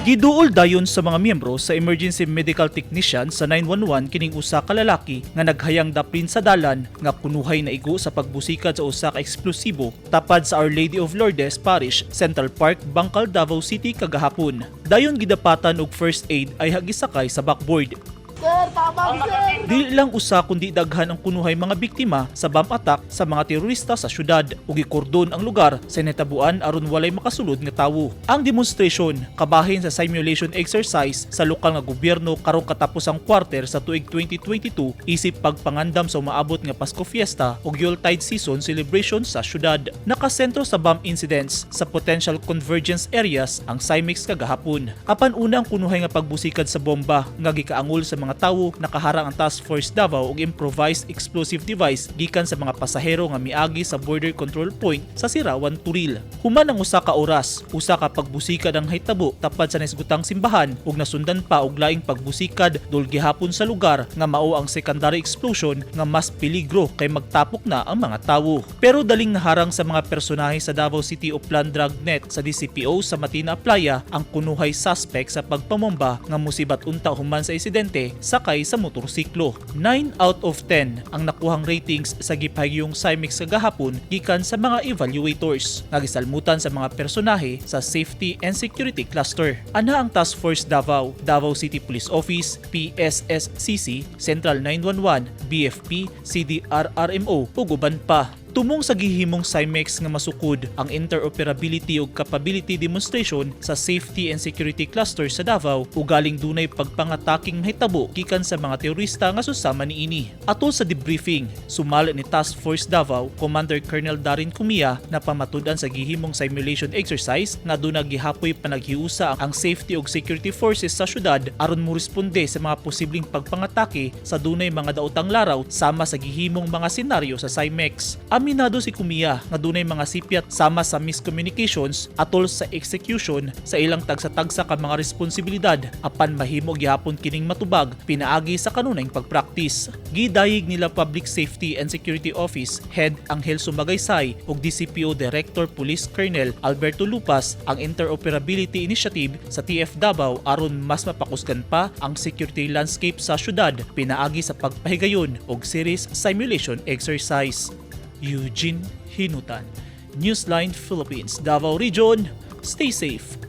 Giduol dayon sa mga miyembro sa emergency medical technician sa 911 kining usa ka lalaki nga naghayang daprin sa dalan nga kunuhay na igo sa pagbusikad sa usa ka eksplosibo tapad sa Our Lady of Lourdes Parish, Central Park, Bangkal, Davao City kagahapon. Dayon gidapatan og first aid ay hagisakay sa backboard. Sir, tama sir! Dili lang usa kundi daghan ang kunuhay mga biktima sa bomb attack sa mga terorista sa syudad ug gikordon ang lugar sa natabuan aron walay makasulod nga tawo. Ang demonstration kabahin sa simulation exercise sa lokal nga gobyerno karong katapusang quarter sa tuig 2022 isip pagpangandam sa umaabot nga Pasko Fiesta ug Yuletide season celebration sa syudad. Nakasentro sa bomb incidents sa potential convergence areas ang CIMEX kagahapon. Apan una ang kunuhay nga pagbusikad sa bomba nga gikaangol sa mga tawo, nakaharang ang Task Force Davao og improvised explosive device gikan sa mga pasahero nga miagi sa border control point sa Sirawan, Turil. Human ang usa ka oras, usa ka pagbusikad ang hitabo tapad sa nasgutang simbahan ug nasundan pa og laing pagbusikad dol gihapon sa lugar nga mao ang secondary explosion nga mas peligro kay magtapok na ang mga tawo. Pero daling naharang sa mga personahe sa Davao City Uplan Dragnet sa DCPO sa Matina Playa ang kunuhay suspect sa pagpamomba nga musibat unta human sa insidente sakay sa motorsiklo. 9 out of 10 ang nakuhang ratings sa gipahyong CIMEX kagahapon gikan sa mga evaluators nga gisalmutan sa mga personahe sa Safety and Security Cluster. Ana ang Task Force Davao, Davao City Police Office, PSSCC, Central 911, BFP, CDRRMO ug uban pa. Tumong sa gihimong CIMEX nga masukod ang interoperability ug capability demonstration sa Safety and Security Cluster sa Davao ug galing dunay pagpangataking mahitabo gikan sa mga terorista nga susama niini. Atol sa debriefing, sumala ni Task Force Davao Commander Colonel Darin Cumia na pamatud-an sa gihimong simulation exercise nga duna gihapoy panaghiusa ang safety ug security forces sa syudad aron moresponde sa mga posibleng pagpangatake sa dunay mga daotang laraw sama sa gihimong mga senaryo sa CIMEX. Aminado si Cumia nga dunay mga sipyat sama sa miscommunications atol sa execution sa ilang tagsa-tagsa ka mga responsibilidad apan mahimo gihapon kining matubag pinaagi sa kanunayng pagpraktis. Gidayig nila Public Safety and Security Office Head Angel Sumagaysay ug DCPO Director Police Colonel Alberto Lupas ang interoperability initiative sa TF Davao aron mas mapakusgan pa ang security landscape sa syudad pinaagi sa pagpahigayon og series simulation exercise. Eugene Hinutan, Newsline Philippines, Davao Region. Stay safe.